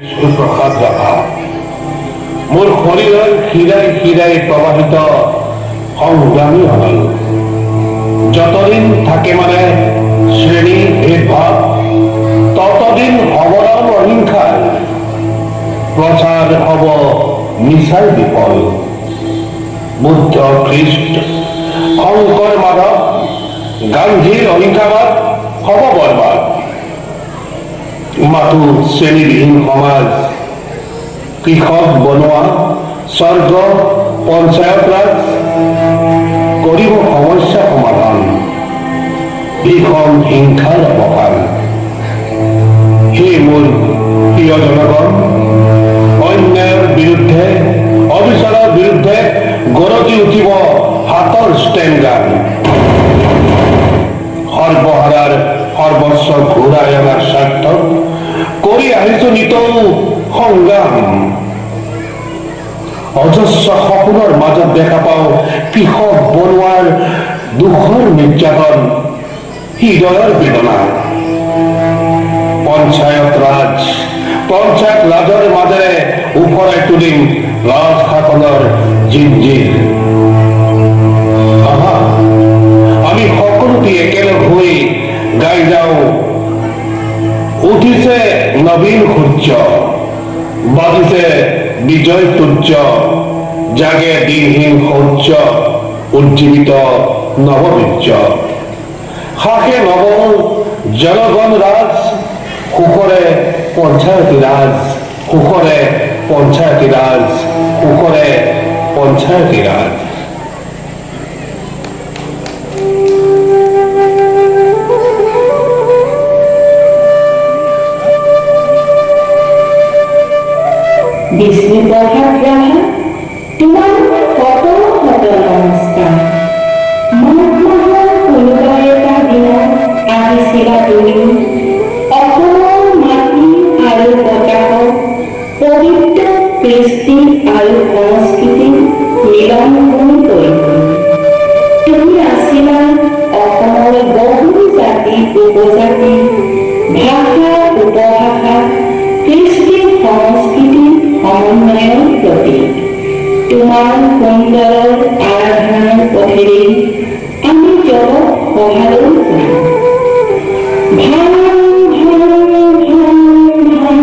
সুপ্রভাত রাখা মোর শরীরের শিরায় শিরায় প্রবাহিত সংগ্রামী অনল যতদিন থাকে মানে শ্রেণী ভেদভাব ততদিন অবরণ অহিংসার প্রচার হব মিছার বিফল বুদ্ধ খ্রিস্ট শংকৰ মাধৱ গান্ধীৰ অহিংসাবাদ হব বৰবাদ মাথো শ্ৰেণীবিহীন সমাজ কৃষক বনোৱা স্বৰ্গ পঞ্চায়ত ৰাজ কৰিব সমস্যা সমাধান ভীষণ হিংসাৰ অৱসান হে মোৰ প্ৰিয় জনগণ অন্যায়ৰ বিৰুদ্ধে অবিচাৰৰ বিৰুদ্ধে গৰজি উঠিব হাতৰ ষ্টেণ্ডগান সৰ্বহাৰাৰ সৰ্বস্ব ঘূৰাই অনাৰ স্বাৰ্থত কৰি আহিছো নিতৌ সংগ্ৰাম অজস্ৰ সপোনৰ মাজত দেখা পাওঁ কৃষক বনোৱাৰ দুখৰ নিৰ্যাতন হৃদয়ৰ বেদনা পঞ্চায়ত ৰাজৰ মাজেৰে উফৰাই তুলিম ৰাজ শাসনৰ জিঞ্জিৰ আমি সকলোটি একেলগ হৈ গাই যাওঁ উঠিছে নবীন সূৰ্য বাজিছে বিজয় তুৰ্য জাগে দিনহীন শৌৰ্য উজ্জীৱিত নৱবীৰ্য শাসে নৱ জনগণ ৰাজ সুখৰে পঞ্চায়তী ৰাজ সুখৰে পঞ্চায়তী ৰাজ সুখৰে পঞ্চায়তী ৰাজ বিষ্ণুপ্ৰসাদ ৰাভা তোমালোকৰ কত কত নমস্কাৰ মাঘ মাহৰ কোনোবা এটা দিনত আহিছিলা তুমি অসমৰ মাটি আৰু বতাহত পবিত্ৰ কৃষ্টি আৰু সংস্কৃতি মিলন ভূমি কৰিবলৈ তুমি আছিলা অসমৰ বহু জাতি উপজাতি ভাষা উপভাষা কৃষ্টি সংস্কৃতি সমন্বয়ৰ প্ৰতীক তোমাৰ সুন্দৰৰ আৰাধনাৰ পথেৰে আমি জগত সহালৈ যাম ভাং ভাং ভাং ভাং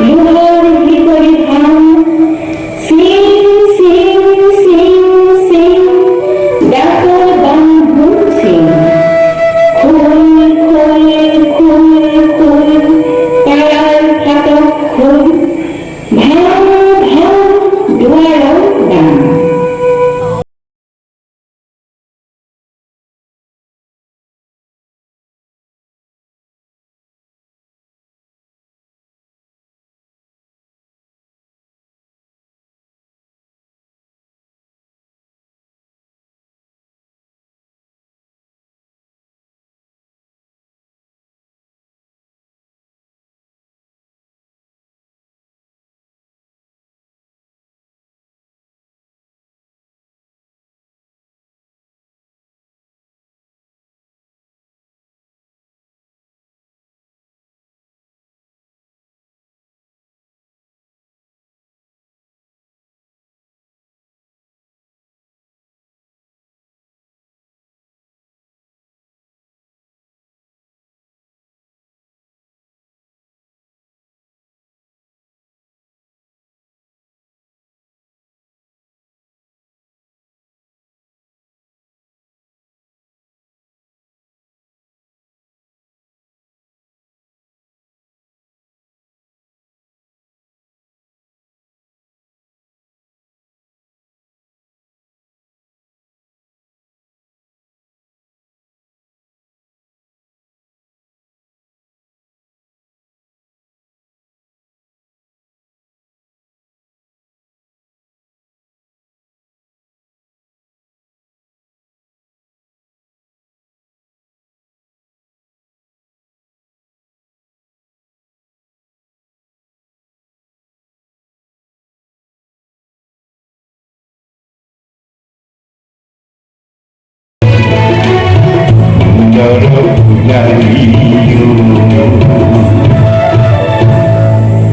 লোহাৰ ভিতৰি ভাং চিং চিং চিং চিং ডাকৰ বান্ধু চিং খোল খোল খোল খোল তাৰাৰ ফাটক খোল ভাং ভাং দুৱাৰৰ দাম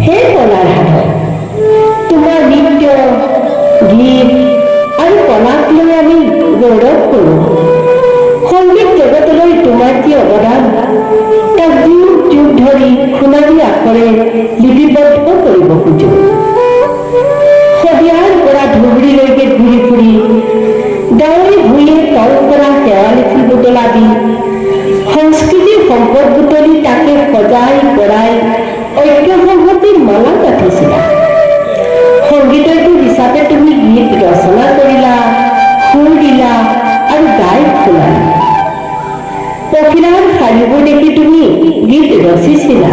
Hey আমি গৌৰৱ কৰোঁ। সংগীত জগতলৈ তোমাৰ যি অৱদান তাক যুগ যুগ ধৰি সোণালী আখৰে লিপিবদ্ধ কৰিব খোজো। শদিয়াৰ পৰা ধুবুৰীলৈকে ঘূৰি ফুৰি গাঁৱে ভূঞে তল পৰা শেৱালিফুল বুটলা দি সংস্কৃতিৰ সম্পদ বুটলি তাকে সজাই পৰাই ঐক্য সংহতিৰ মালা গাঁঠিছিলা। সংগীতজ্ঞ হিচাপে তুমি গীত ৰচনা কৰিলা, সুৰ দিলা আৰু গাই ফুলালা। পখিলাৰ শাৰীবোৰ দেখি তুমি গীত ৰচিছিলা।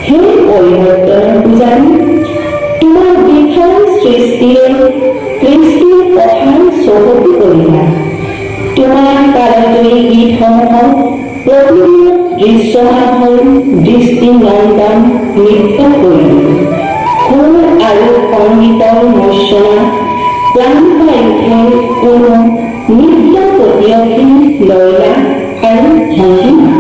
হে পৰিৱৰ্তনৰ পূজাৰী, তোমাৰ বিশাল সৃষ্টিৰে কৃষ্টিৰ পথাৰ চহকী কৰিলা। তোমাৰ কালজয়ী গীতসমূহক প্ৰতিদিনে দৃশ্যমান হৈ দৃষ্টি নন্দন নৃত্য কৰিলো। সুৰ আৰু সংগীতৰ মৰ্চনা প্ৰাণ পাই উঠে কোনো নৃত্য প্ৰতিয়সী লয়লা আৰু ভংগীমা।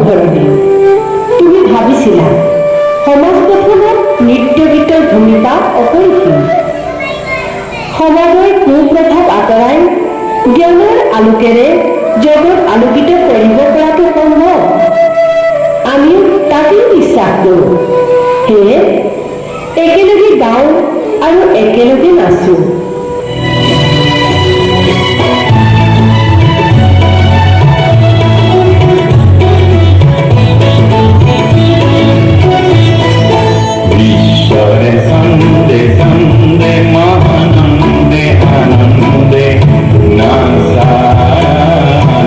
পোহৰতে তুমি ভাবিছিলা সমাজ গঠনত নৃত্য গীতৰ ভূমিকা অপৰিসীম। সমাজৰ কুপ্ৰথাক আঁতৰাই জ্ঞানৰ আলোকেৰে জগত আলোকিত কৰিব পৰাটো সম্ভৱ। আমিও তাকেই বিশ্বাস কৰোঁ। সেয়ে একেলগে গাওঁ আৰু একেলগে নাচোঁ। ঈশ্বরে সন্দে সন্দে মহানন্দে আনন্দে নাসা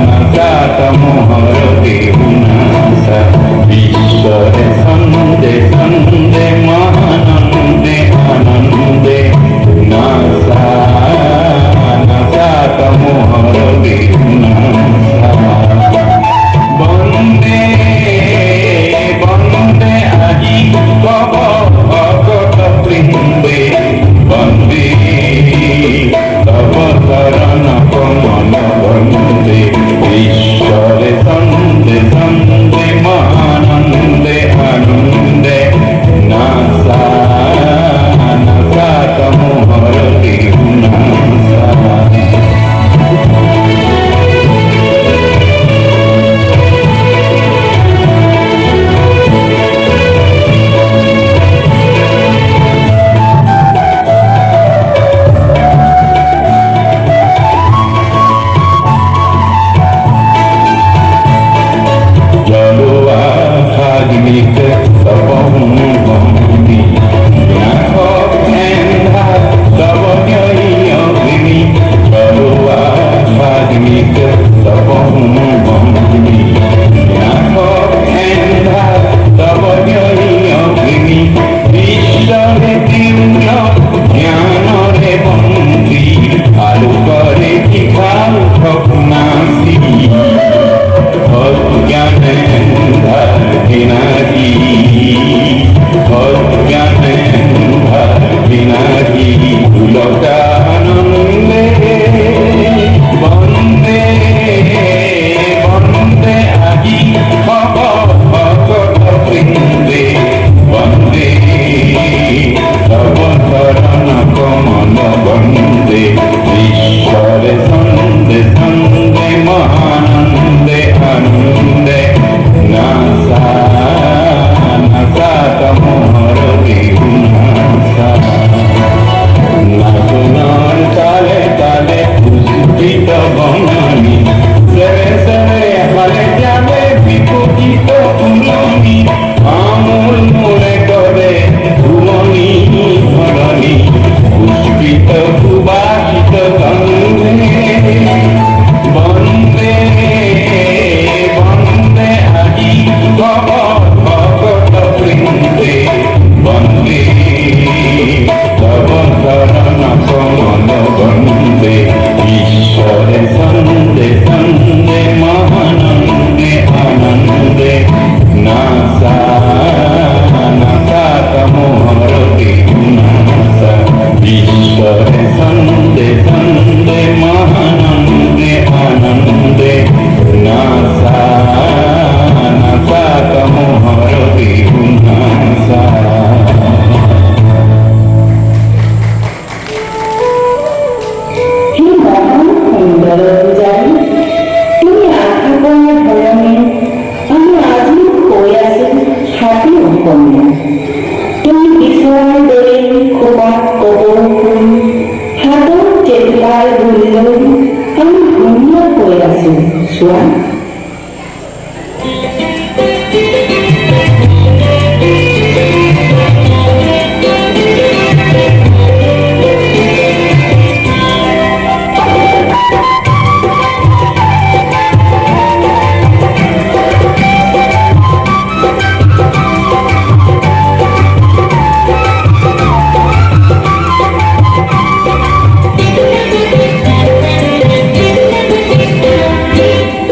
নাসা তমোহরতে নাসা ঈশ্বরে সন্দে সন্দে মহানন্দে আনন্দে নাসা নাসা তমোহরতে নাসা বন্দে বন্দে আজি ভগত বৃন্দে বন্দে তব চরণ কমল বন্দে ঈশ্বরে সন্দে সন্দে মহানন্দে আনন্দে নাসা নাসা তমোহরতে নাসা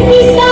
Bisa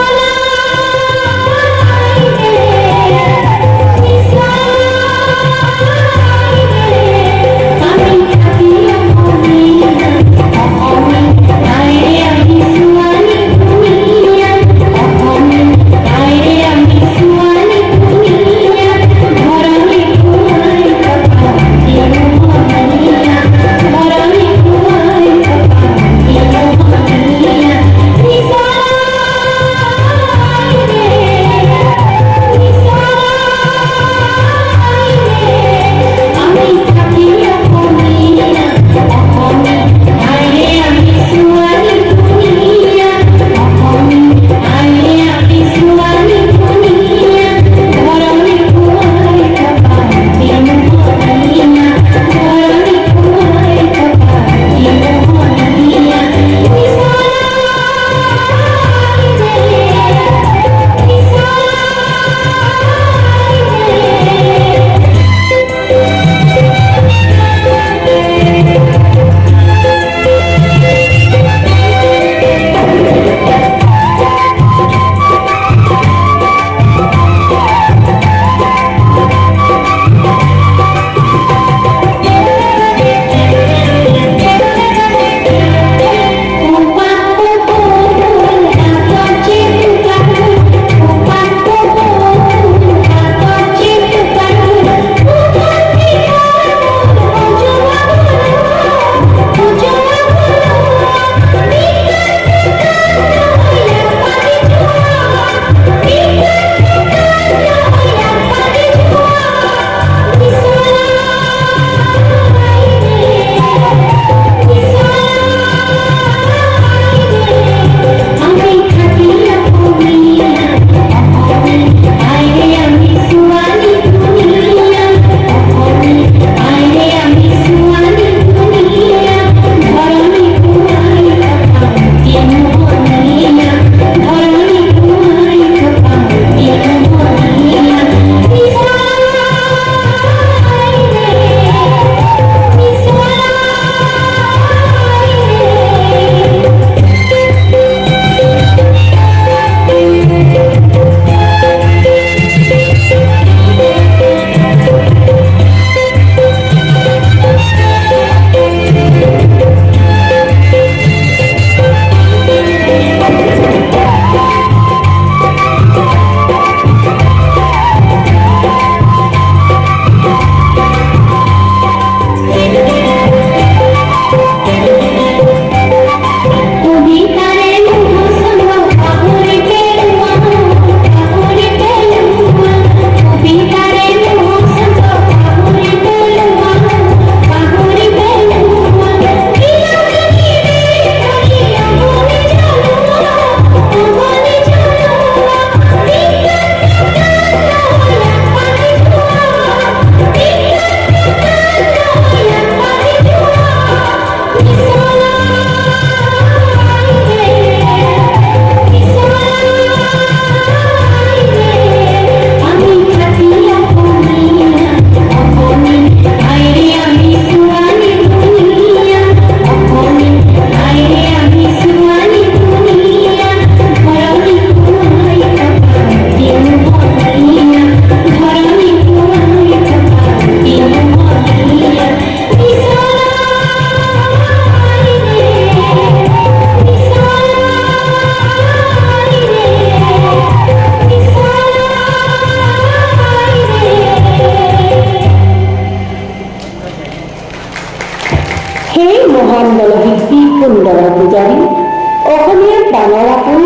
অসমীয়াৰ ডাঙৰ আপোন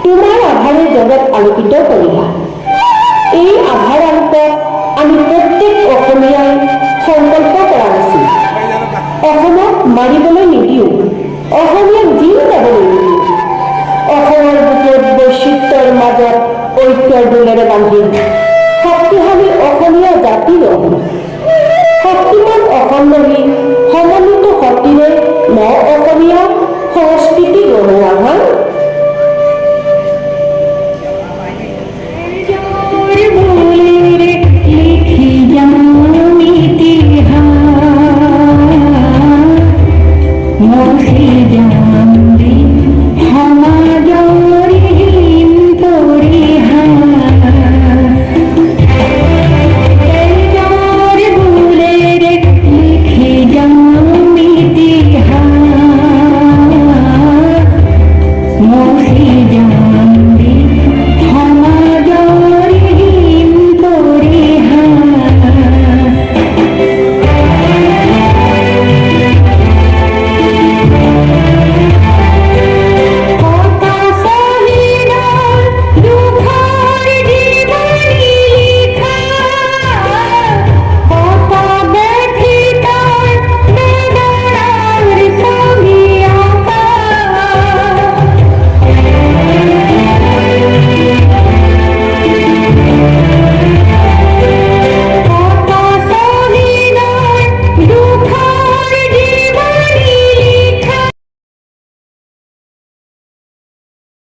তোমাৰ আভাৰে জগত আলোকিত কৰিবা। এই আভাৰ আলোকত আমি প্ৰত্যেক অসমীয়াই সংকল্প কৰা উচিত। অসমক মাৰিবলৈ নিদিওঁ, অসমীয়াক জিন যাবলৈ নিদিওঁ। অসমৰ বুকুত বৈচিত্ৰ্যৰ মাজত ঐক্যৰ দোলেৰে বান্ধি শক্তিশালী অসমীয়া জাতি গঢ়ি শক্তিমান অসমবাসী সমন্বিত শক্তিৰে ন অসমীয়া সংস্কৃতি